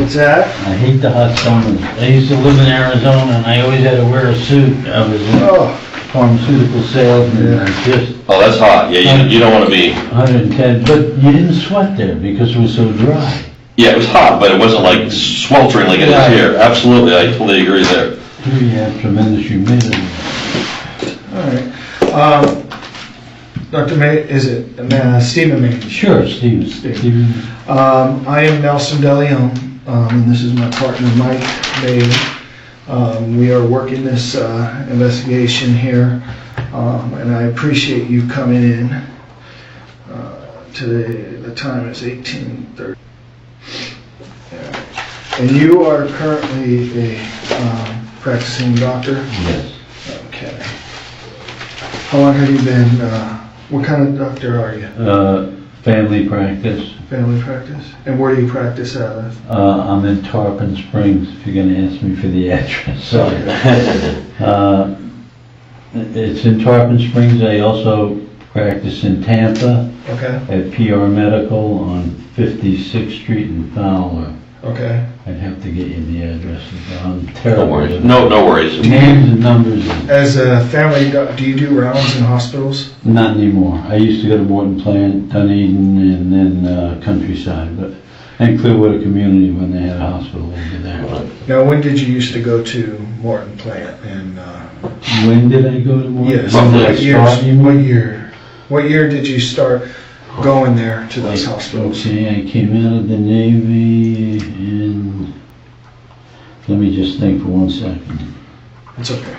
What's that? I hate the hot summers. I used to live in Arizona and I always had to wear a suit. I was a pharmaceutical salesman. I just Oh, that's hot. Yeah, you don't want to be. 110, but you didn't sweat there because it was so dry. Yeah, it was hot, but it wasn't like sweltering like it is here. Absolutely, I totally agree there. Here you have tremendous humidity. All right. Dr. May, is it Stephen May? Sure, Stephen. I am Nelson DeLeon, and this is my partner Mike May. We are working this investigation here, and I appreciate you coming in. Today, the time is 18:30. And you are currently a practicing doctor? Yes. Okay. How long have you been, what kind of doctor are you? Family practice. Family practice? And where do you practice out of? I'm in Tarpon Springs, if you're going to ask me for the address. It's in Tarpon Springs. I also practice in Tampa. Okay. At PR Medical on 56th Street in Fowler. Okay. I'd have to get you the addresses. I'm terrible. No worries. No worries. Names and numbers. As a family doctor, do you do rounds in hospitals? Not anymore. I used to go to Morton Plant, Dunedin, and then Countryside, and Clearwater Community when they had a hospital over there. Now, when did you used to go to Morton Plant? And when did I go to Morton? Yes. What year did you start going there to those hospitals? Okay, I came out of the Navy in, let me just think for 1 second. It's okay.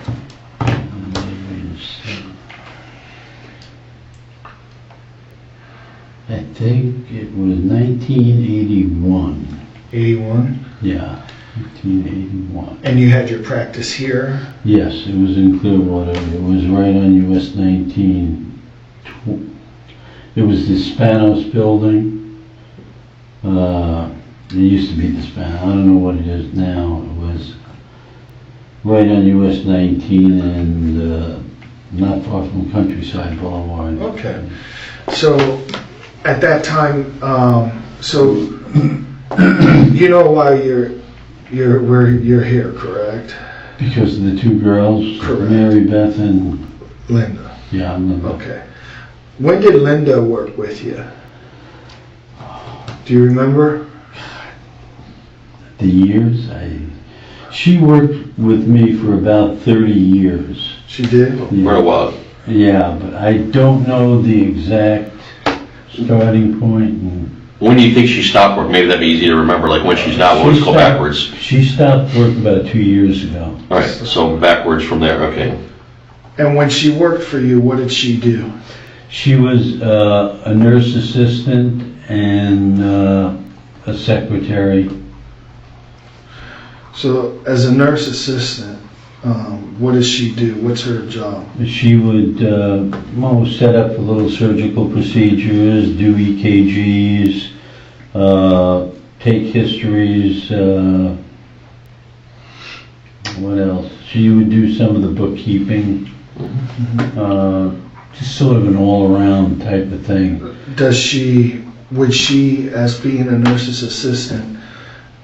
I think it was 1981. 81? Yeah, 1981. And you had your practice here? Yes, it was in Clearwater. It was right on US 19. It was the Spanos building. It used to be the Spanos. I don't know what it is now. It was right on US 19 and not far from Countryside Boulevard. Okay. So at that time, you know why you're here, correct? Because of the two girls, Correct. Mary Beth and Linda. Yeah, I'm Linda. Okay. When did Linda work with you? Do you remember? The years? She worked with me for about 30 years. She did? Yeah. For a while. Yeah, but I don't know the exact starting point. When do you think she stopped work? Maybe that'd be easy to remember, like when she stopped. Let's go backwards. She stopped work about 2 years ago. All right, so backwards from there, okay. And when she worked for you, what did she do? She was a nurse assistant and a secretary. So as a nurse assistant, what does she do? What's her job? She would set up little surgical procedures, do EKGs, take histories, what else? She would do some of the bookkeeping, just sort of an all-around type of thing. Would she, as being a nurse's assistant,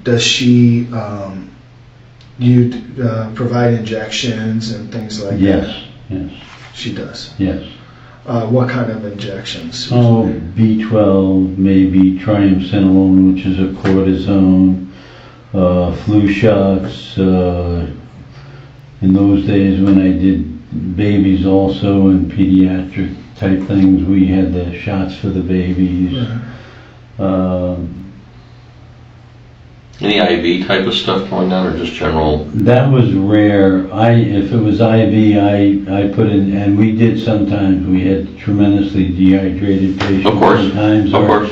does she provide injections and things like that? Yes. She does? Yes. What kind of injections? B12, maybe triamcinolone, which is a cortisone, flu shots. In those days when I did babies also and pediatric type things, we had the shots for the babies. Any IV type of stuff going down or just general? That was rare. If it was IV, I put in, and we did sometimes. We had tremendously dehydrated patients. Of course, sometimes, of course.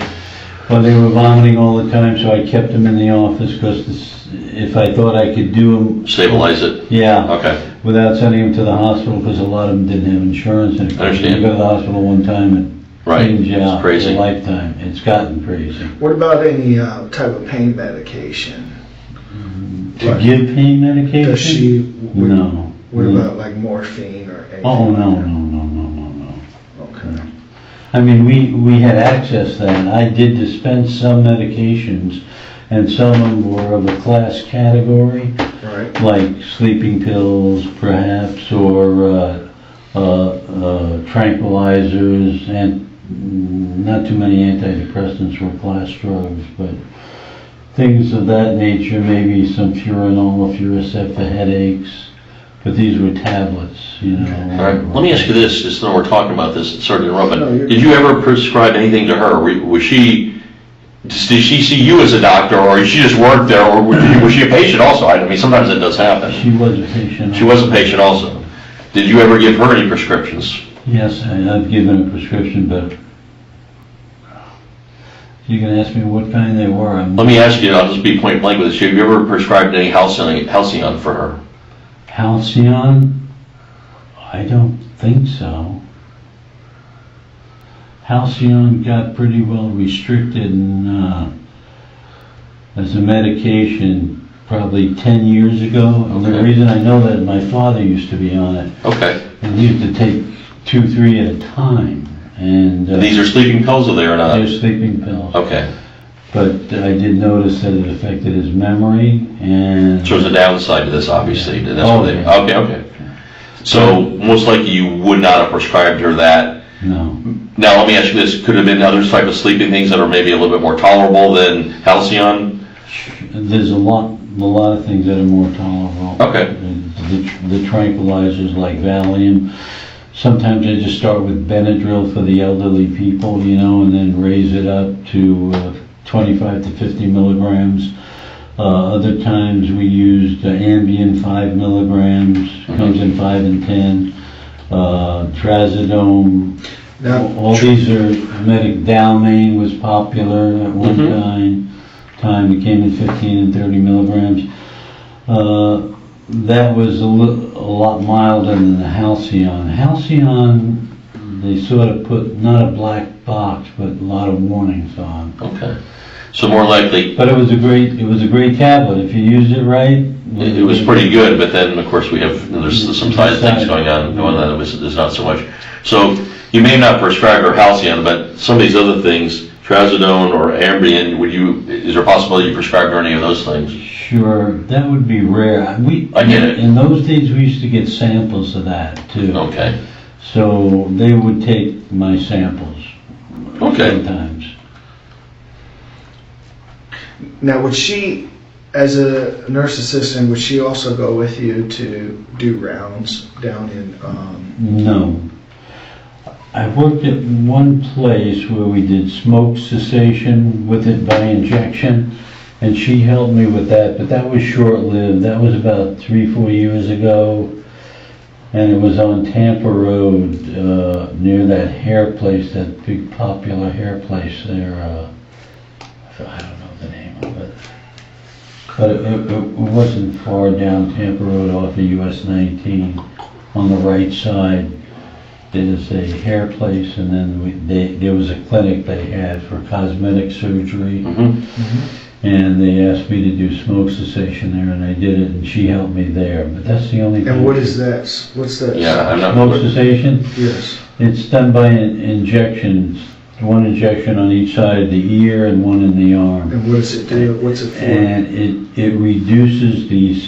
Well, they were vomiting all the time, so I kept them in the office because if I thought I could do them... Stabilize it? Yeah. Okay. Without sending them to the hospital because a lot of them didn't have insurance. And I understand. You go to the hospital one time and change out It's crazy. for a lifetime. It's gotten crazy. What about any type of pain medication? To give pain medication? Does she? No. What about like morphine or anything? Oh, no. Okay. I mean, we had access then. I did dispense some medications, and some of them were of a class category, Right. like sleeping pills perhaps, or tranquilizers, and not too many antidepressants were class drugs, but things of that nature, maybe some Furanol or Furacet for headaches, but these were tablets, you know. All right, let me ask you this, just though we're talking about this, sorry to interrupt, No, but you're- did you ever prescribe anything to her? Was she, did she see you as a doctor, or did she just work there, or was she a patient also? I mean, sometimes that does happen. She was a patient. She was a patient also. Did you ever give her any prescriptions? Yes, I've given a prescription, but you can ask me what kind they were. Let me ask you, I'll just be point blank with this, have you ever prescribed any Halcyon for her? Halcyon? I don't think so. Halcyon got pretty well restricted as a medication probably 10 years ago. And the Okay. reason I know that, my father used to be on it, Okay. and he used to take 2, 3 at a time. And And these are sleeping pills, or they are not? they're sleeping pills. Okay. But I did notice that it affected his memory, and So there's a downside to this, obviously. That's Oh, what they, yeah. okay. So most likely you would not have prescribed her that. no. Now, let me ask you this, could have been other type of sleeping things that are maybe a little bit more tolerable than Halcyon? There's a lot of things that are more tolerable. Okay. The tranquilizers like Valium. Sometimes I just start with Benadryl for the elderly people, you know, and then raise it up to 25 to 50 milligrams. Other times we used Ambien 5 milligrams, comes in 5 and 10. Trazodone. Now, All these are Dalmane was popular at one Mhm. time. It came in 15 and 30 milligrams. That was a lot milder than the Halcyon. Halcyon, they sort of put not a black box, but a lot of warnings on. Okay. So more likely, But it was a great tablet if you used it right. it was pretty good, but then, of course, there's some side things going on that there's not so much. So you may not prescribe her Halcyon, but some of these other things, Trazodone or Ambien, is there a possibility you prescribed her any of those things? Sure, that would be rare. I get it. In those days, we used to get samples of that too. Okay. So they would take my samples. Okay. Sometimes. now, would she, as a nurse assistant, would she also go with you to do rounds down in? No. I worked at one place where we did smoke cessation with it by injection, and she helped me with that, but that was short-lived. That was about 3-4 years ago, and it was on Tampa Road, near that hair place, that big popular hair place there. I don't know the name of it. But it wasn't far down Tampa Road off of US 19. On the right side, there's a hair place, and then there was a clinic they had for cosmetic surgery. And they asked me to do smoke cessation there, and I did it, and she helped me there. But that's the only thing. And what is that? What's that? Yeah, I'm not. Smoke cessation? Yes. It's done by injections. One injection on each side of the ear and one in the arm. And what does it do? What's it for? And it reduces these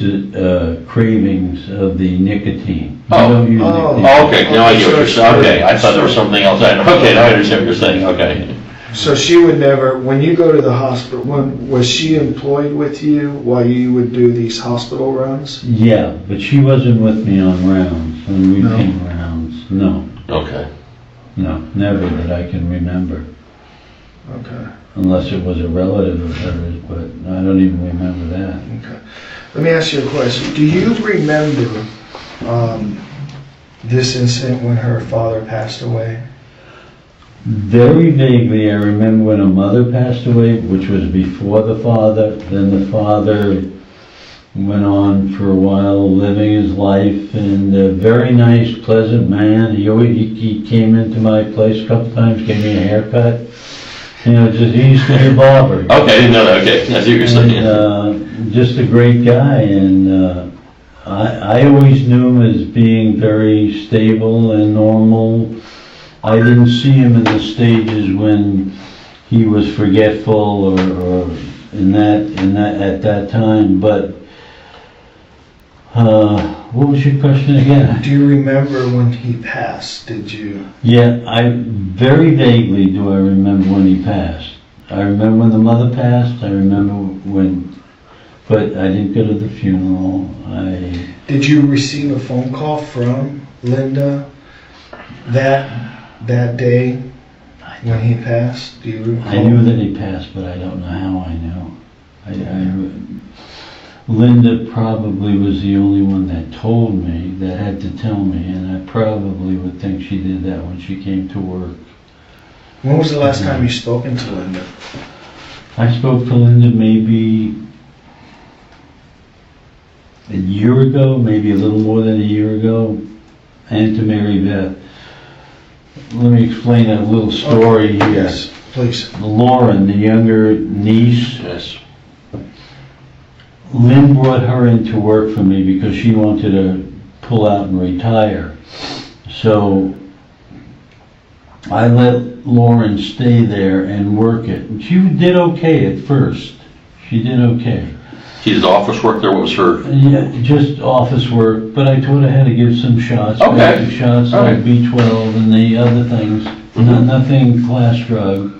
cravings of the nicotine. You Oh. don't use Oh. nicotine. Oh, okay, now I get what you're saying. Okay, I thought there was something else. Okay, now I understand what you're saying. Okay. So she would never, when you go to the hospital, was she employed with you while you would do these hospital runs? Yeah, but she wasn't with me on rounds, on No. routine rounds. No, Okay. no, never that I can remember. Okay. Unless it was a relative of hers, but I don't even remember that. Okay. Let me ask you a question. Do you remember this incident when her father passed away? Very vaguely, I remember when her mother passed away, which was before the father. Then the father went on for a while, living his life, and a very nice, pleasant man. He came into my place a couple times, gave me a haircut. You know, he used to be a barber. Okay, I didn't know that. Okay, I see what you're saying. And, just a great guy, and I always knew him as being very stable and normal, I didn't see him in the stages when he was forgetful or at that time, but what was your question again? Do you remember when he passed? Did you? Yeah, I very vaguely do I remember when he passed. I remember when the mother passed. I remember when, but I didn't go to the funeral. Did you receive a phone call from Linda that day when he passed? Do you recall? I knew that he passed, but I don't know how I knew. Linda probably was the only one that told me, that had to tell me, and I probably would think she did that when she came to work. When was the last time you spoken to Linda? I spoke to Linda maybe a year ago, maybe a little more than a year ago, and to Mary Beth. Let me explain a little story here. Yes, please. Lauren, the younger niece, Yes. Lynn brought her into work for me because she wanted to pull out and retire. So I let Lauren stay there and work it. And she did okay at first. She did okay. She did office work there. What was her? Yeah, just office work, but I taught her how to give some shots. Okay. Basic shots All like right. B12 and the other things. Nothing class drug.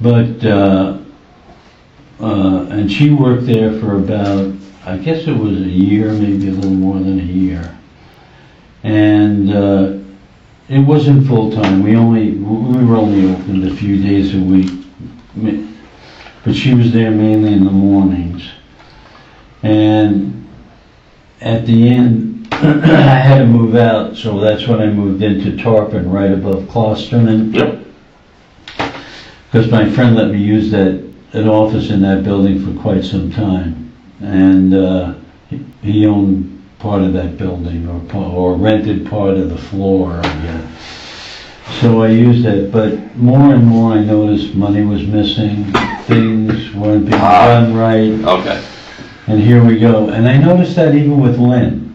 But, and she worked there for about, I guess it was a year, maybe a little more than a year. And it wasn't full-time. We were only opened a few days a week. But she was there mainly in the mornings. And at the end, I had to move out, so that's when I moved into Tarpon, right above Klosterman. Yep. Because my friend let me use an office in that building for quite some time. And he owned part of that building, or rented part of the floor, I guess. So I used it, but more and more I noticed money was missing, things weren't being done right. Okay. And here we go. And I noticed that even with Lynn.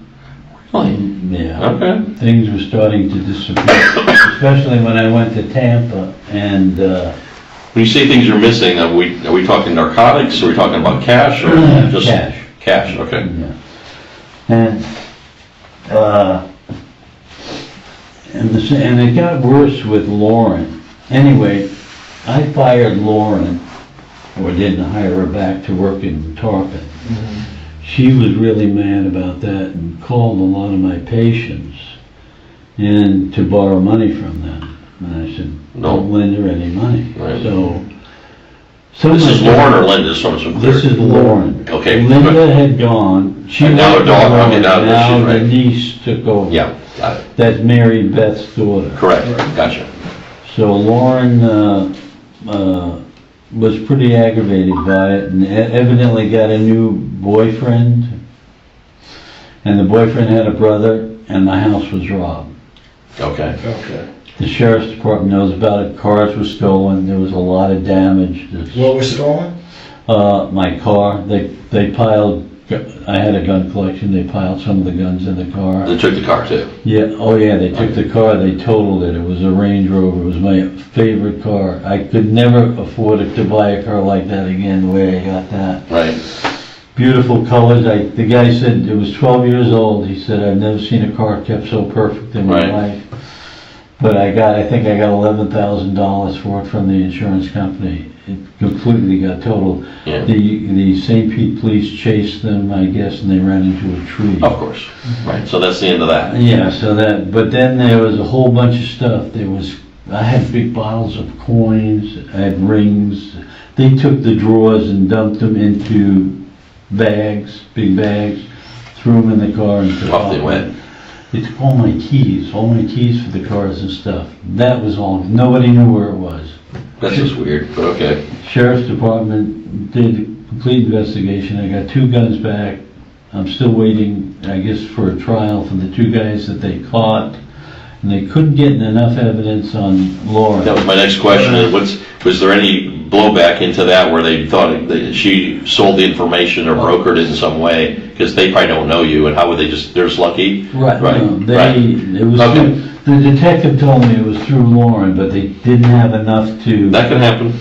Really? Yeah. Okay. Things were starting to disappear, especially when I went to Tampa. And When you say things are missing, are we talking narcotics? Are we talking about cash or just cash. Cash. Okay. Yeah. And it got worse with Lauren. Anyway, I fired Lauren, or didn't hire her back to work in Tarpon. She was really mad about that and called a lot of my patients in to borrow money from them. And I said, don't lend her any money. Right. So This is Lauren or Linda? Just want to be clear. This is Lauren. Okay. Linda good. had gone. She And now worked a dog- with okay, now Lauren. that she's Now the right. niece took over. Yeah. Got it. That's Mary Beth's daughter. Correct. Gotcha. So Lauren was pretty aggravated by it and evidently got a new boyfriend. And the boyfriend had a brother, and my house was robbed. Okay. Okay. The sheriff's department knows about it. Cars were stolen. There was a lot of damage. What was stolen? My car. They piled. I had a gun collection. They piled some of the guns in the car. They took the car too. Yeah. Oh yeah. They took the car. They totaled it. It was a Range Rover. It was my favorite car. I could never afford to buy a car like that again. The way I got that. Right. Beautiful colors. The guy said it was 12 years old. He said, I've never seen a car kept so perfect in my life. But I think I got $11,000 for it from the insurance company. It completely got totaled. Yeah. The St. Pete police chased them, I guess, and they ran into a tree. Of course. Right. So that's the end of that. Yeah, but then there was a whole bunch of stuff. I had big bottles of coins, I had rings. They took the drawers and dumped them into bags, big bags, threw them in the car and took Off they went. They took all my keys for the cars and stuff. That was all. Nobody knew where it was. That's just weird, but okay. Sheriff's Department did a complete investigation. I got 2 guns back. I'm still waiting, I guess, for a trial for the 2 guys that they caught. And they couldn't get enough evidence on Lauren. That was my next question. Was there any blowback into that where they thought that she sold the information or brokered it in some way? Because they probably don't know you, and how would they they're just lucky? Right. Right. No, Right. It was Okay. the detective told me it was through Lauren, but they didn't have enough to, That can happen.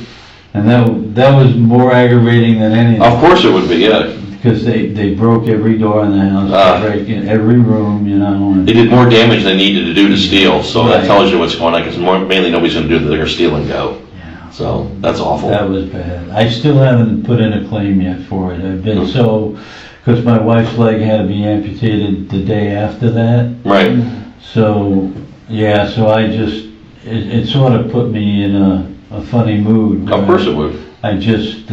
and that was more aggravating than anything. Of course it would be, yeah. Because they broke every door in the house, they break in every room, you know. And They did more damage than they needed to do to steal, so that Right. tells you what's going on, because mainly nobody's gonna do that, they're gonna steal and go. yeah, So, that's awful. that was bad. I still haven't put in a claim yet for it. I've been because my wife's leg had to be amputated the day after that. Right. So, yeah, so it sort of put me in a funny mood. Of course it would. I just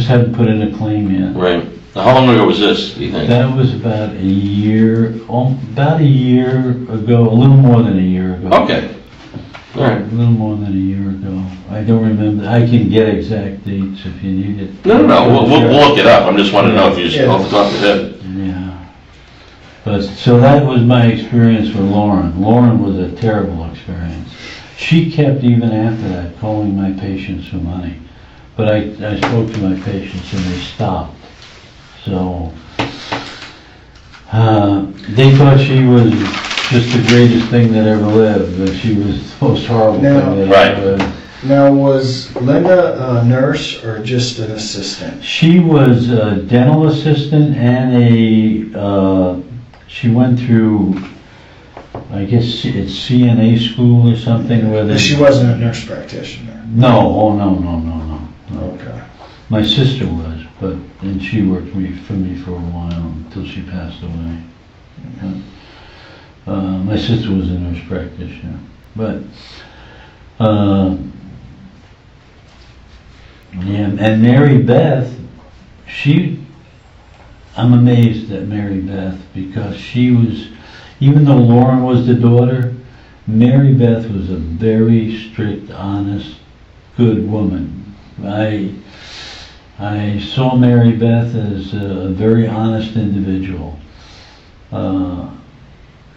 haven't put in a claim yet. Right. Now, how long ago was this, do you think? That was about a year ago, a little more than a year ago. Okay. All right. A little more than a year ago. I don't remember. I can get exact dates if you need it. No, we'll look it up. I'm just wanting to know if you just off the top of your head. Yeah. But, so that was my experience with Lauren. Lauren was a terrible experience. She kept, even after that, calling my patients for money. But I spoke to my patients and they stopped. So, they thought she was just the greatest thing that ever lived, but she was the most horrible Now- thing that Right. ever lived. Now, was Linda a nurse or just an assistant? She was a dental assistant and she went through, I guess it's CNA school or something where they... She wasn't a nurse practitioner. No, oh no. Okay. My sister was, and she worked for me for a while until she passed away. My sister was a nurse practitioner, but yeah, and Mary Beth, I'm amazed at Mary Beth because she was, even though Lauren was the daughter, Mary Beth was a very strict, honest, good woman. I saw Mary Beth as a very honest individual.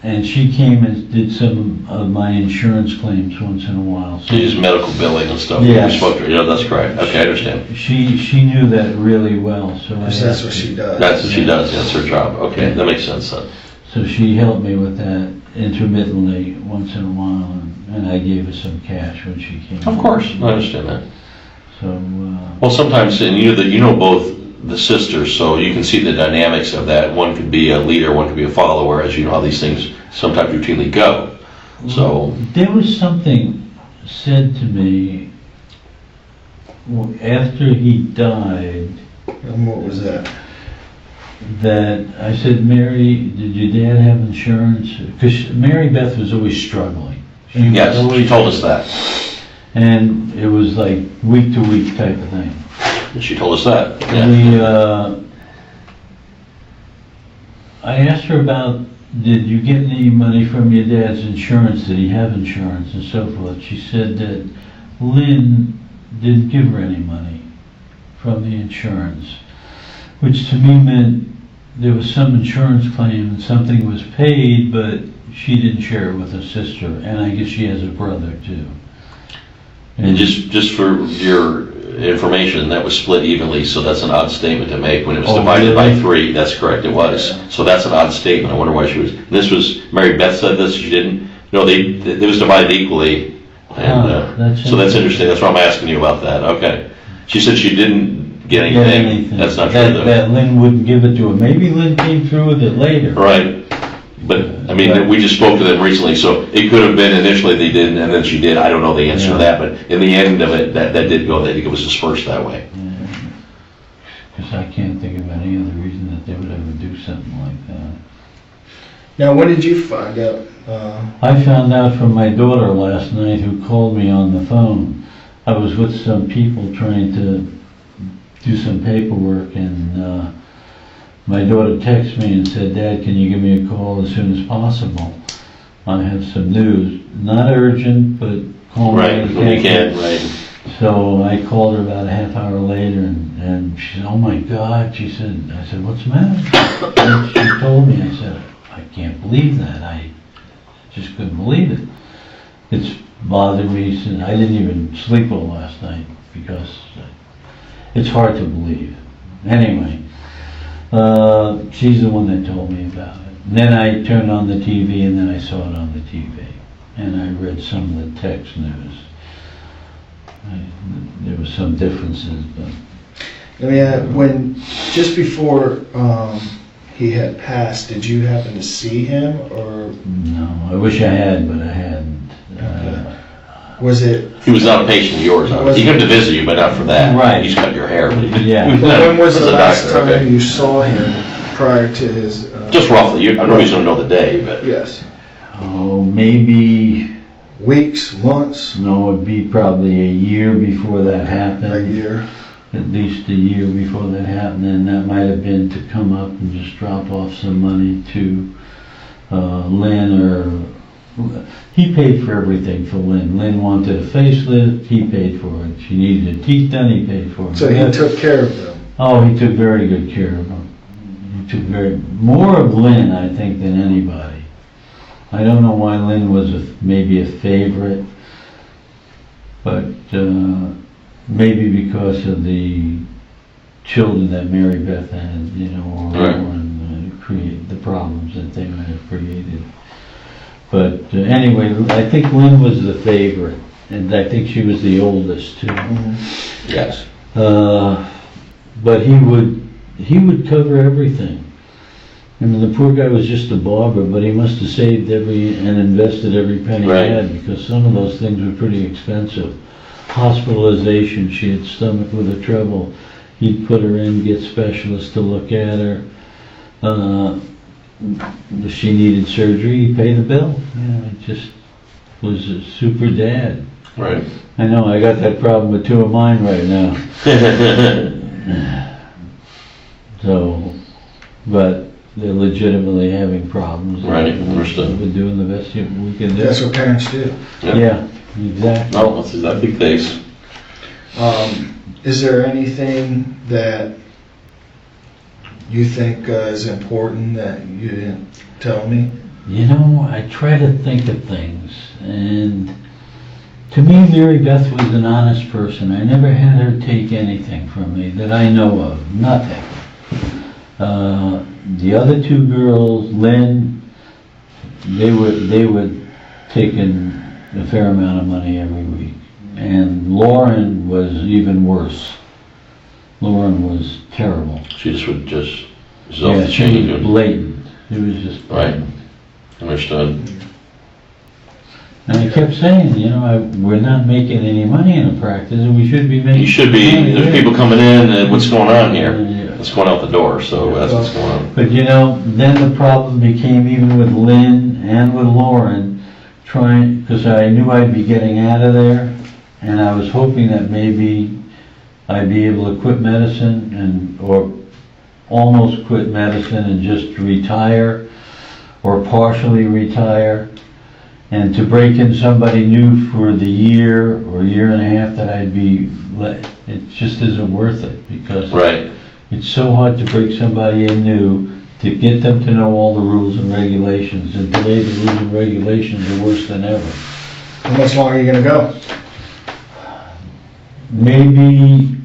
And she came and did some of my insurance claims once in a while. She used medical billing and stuff. Yes. You spoke to her. Yeah, that's correct. Okay, I understand. She knew that really well, so Because that's what she does. That's what she does. That's her job. Okay, that makes sense then. So she helped me with that intermittently once in a while, and I gave her some cash when she came. Of course, I understand that. So, Well, sometimes, and you know both the sisters, so you can see the dynamics of that. One could be a leader, one could be a follower, as you know how these things sometimes routinely go. So there was something said to me after he died And what was that? that I said, Mary, did your dad have insurance? Because Mary Beth was always struggling. yes, she told us that. And it was like week to week type of thing. She told us that. Yeah. I asked her about, did you get any money from your dad's insurance? Did he have insurance and so forth? She said that Lynn didn't give her any money from the insurance, which to me meant there was some insurance claim and something was paid, but she didn't share it with her sister, and I guess she has a brother too. And just for your information, that was split evenly, so that's an odd statement to make. When it was divided by 3, that's correct, it was. Yeah. So that's an odd statement. I wonder why she was. This was Mary Beth said this. She didn't. No, it was divided equally, and so that's interesting. That's why I'm asking you about that. Okay. She said she didn't get anything. That's not true, though. That Lynn wouldn't give it to her. Maybe Lynn came through with it later. Right. But, I mean, we just spoke to them recently, so it could have been initially they didn't, and then she did. I don't know the answer to that, but in the end of it, that did go. I think it was dispersed that way. Because I can't think of any other reason that they would ever do something like that. Now, when did you find out? I found out from my daughter last night who called me on the phone. I was with some people trying to do some paperwork, and my daughter texted me and said, Dad, can you give me a call as soon as possible? I have some news. Not urgent, but call me Right, when you can, right. So I called her about a half hour later, and she said, oh my God, she said, I said, what's the matter? And she told me, I said, I can't believe that. I just couldn't believe it. bothered me since I didn't even sleep well last night because it's hard to believe. Anyway, she's the one that told me about it. And then I turned on the TV, and then I saw it on the TV, and I read some of the text news. There was some differences, but I mean, when just before he had passed, did you happen to see him, or no, I wish I had, but I hadn't. was it? He was not a patient of yours. He came to visit you, but not for that. Right. He's cut your hair. But Yeah. When was as the a last doctor, time okay. you saw him prior to his? Just roughly. I know you don't know the day, but Yes. Oh, maybe, Weeks, months, no, it'd be probably a year before that happened. a year. At least a year before that happened, and that might have been to come up and just drop off some money to Lynn, or he paid for everything for Lynn. Lynn wanted a facelift, he paid for it. She needed her teeth done, he paid for it. So he took care of them. Oh, he took very good care of them. He took more of Lynn, I think, than anybody. I don't know why Lynn was maybe a favorite, but maybe because of the children that Mary Beth had, or Right. and create the problems that they might have created. But anyway, I think Lynn was the favorite, and I think she was the oldest too. yes. But he would cover everything. I mean, the poor guy was just a barber, but he must have saved and invested every penny Right. he had, because some of those things were pretty expensive. Hospitalization, she had stomach with her trouble. He'd put her in, get specialists to look at her. If she needed surgery, he'd pay the bill. It just was a super dad. Right. I know, I got that problem with two of mine right now. So, but they're legitimately having problems. Right, understood. We're doing the best we can do. That's what parents do. Yeah, exactly. No, that's exactly the case. Is there anything that you think is important that you didn't tell me? I try to think of things, and to me, Mary Beth was an honest person. I never had her take anything from me that I know of, nothing. The other two girls, Lynn, they were taking a fair amount of money every week. And Lauren was even worse. Lauren was terrible. She just would just Yeah, off the she chain. was blatant. It was just blatant. Understood. And I kept saying, we're not making any money in the practice, and we should be making You should be, money. there's people coming in, and what's going on here? Yeah. What's going out the door, so that's what's going on. But then the problem became, even with Lynn and with Lauren, because I knew I'd be getting out of there, and I was hoping that maybe I'd be able to quit medicine or almost quit medicine and just retire or partially retire, and to break in somebody new for the year or year and a half that I'd be, it just isn't worth it, because Right. it's so hard to break somebody in new, to get them to know all the rules and regulations, and today the rules and regulations are worse than ever. How much longer are you gonna go? Maybe,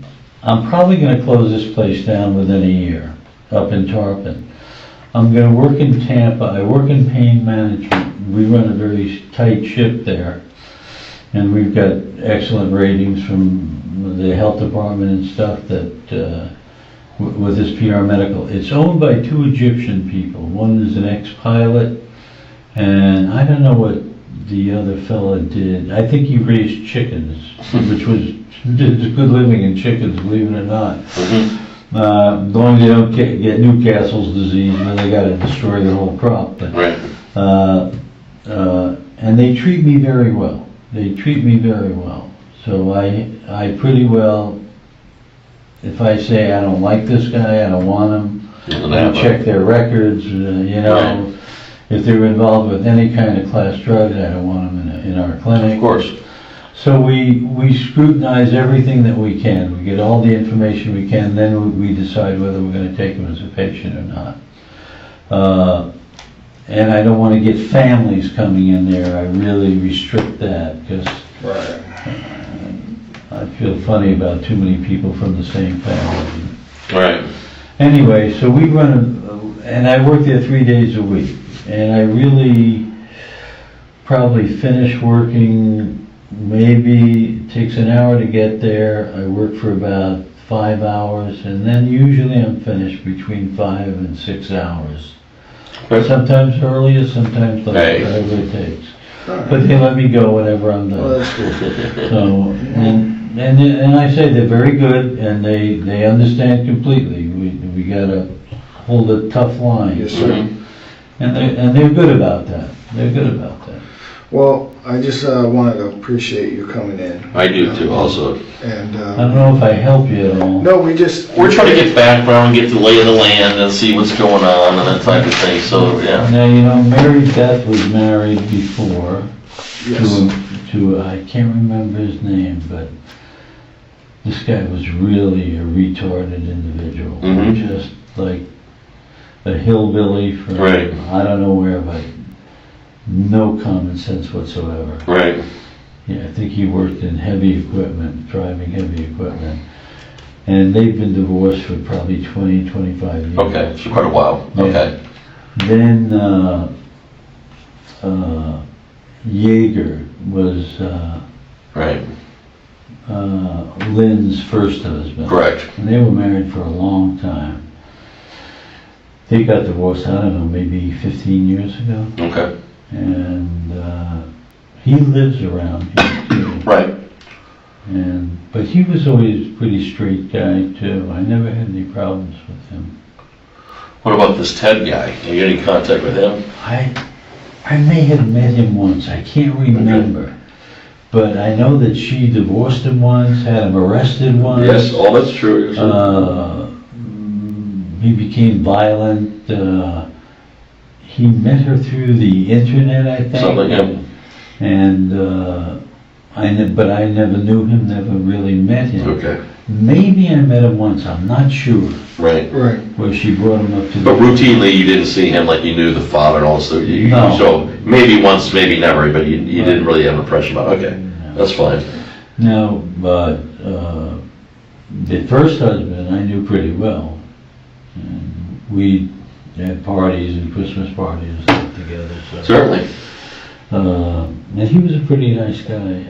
I'm probably gonna close this place down within a year, up in Tarpon. I'm gonna work in Tampa. I work in pain management. We run a very tight ship there, and we've got excellent ratings from the health department and stuff that, with this PR Medical. It's owned by two Egyptian people. One is an ex-pilot, and I don't know what the other fella did. I think he raised chickens, which was it's a good living in chickens, believe it or not. Mhm. As long as they don't get Newcastle's disease, where they got to destroy their whole crop. But, Right. and they treat me very well. They treat me very well. So I pretty well, if I say I don't like this guy, I don't want him, I check their records, Right. if they're involved with any kind of class drugs, I don't want them in our clinic. Of course. So we scrutinize everything that we can. We get all the information we can, then we decide whether we're going to take him as a patient or not. and I don't want to get families coming in there. I really restrict that because Right. I feel funny about too many people from the same family. Right. Anyway, so we run, and I work there 3 days a week, and I really probably finish working, maybe it takes an hour to get there. I work for about 5 hours, and then usually I'm finished between 5 and 6 hours. Okay. Sometimes earlier, sometimes later, Right. whatever it takes. All right. But they let me go whenever I'm Well, done. that's good. So, and I say they're very good, and they understand completely. We gotta hold a tough line. Yes, sir. Mhm. And they're good about that. They're good about that. Well, I just wanted to appreciate you coming in. I do too, also. And, I don't know if I help you at all. no, we just. We're trying to get background, get the lay of the land and see what's going on and that type of thing, so, yeah. Now, you know, Mary Beth was married before Yes. to I can't remember his name, but this guy was really a retarded individual. Mhm. Just like a hillbilly from, Right. I don't know where, but no common sense whatsoever. Right. Yeah, I think he worked in heavy equipment, driving heavy equipment. And they've been divorced for probably 20, 25 years. Okay, so quite a while, Yeah. okay. Then, Jaeger was, Right, Lynn's first husband. correct. And they were married for a long time. They got divorced, I don't know, maybe 15 years ago. Okay, And, he lives around here too. right. But he was always a pretty straight guy too. I never had any problems with him. What about this Ted guy? Are you in any contact with him? I may have met him once, I can't remember. But I know that she divorced him once, had him arrested once. Yes, all that's true. He became violent. He met her through the internet, I think. Something, yeah. And but I never knew him, never really met him. Okay, Maybe I met him once, I'm not sure, right. Right. where she brought him up to But the... routinely, you didn't see him like you knew the father and all this, No. so maybe once, maybe never, but you didn't really have an impression about it. Okay, that's fine. No, but the first husband I knew pretty well. And we had parties and Christmas parties and stuff together. So. Certainly. And he was a pretty nice guy.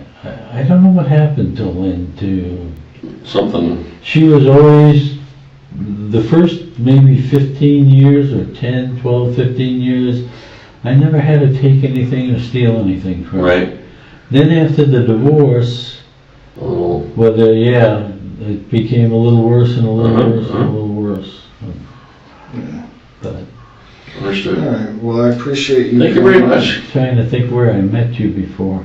I don't know what happened to Lynn too. Something, She was always, the first maybe 15 years or 10, 12, 15 years, I never had to take anything or steal anything from her. right? Then after the divorce, A little, it became a little worse and a little worse and a little worse. But understood. All right, well, I appreciate you. Thank you very much. trying to think where I met you before.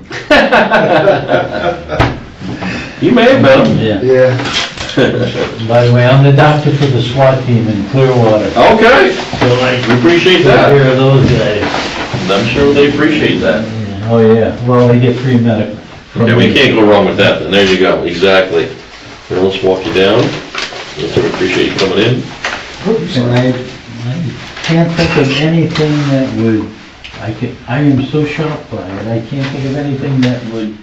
You may have met him. Yeah. Yeah, By the way, I'm the doctor for the SWAT team in Clearwater. Okay, So I we appreciate take that. care of those guys. I'm sure they appreciate that. Oh yeah, well, they get free medical. from Yeah, we me. can't go wrong with that, then there you go, exactly. Now let's walk you down. We appreciate you coming in. And I can't think of anything that would, I am so shocked by it, I can't think of anything that would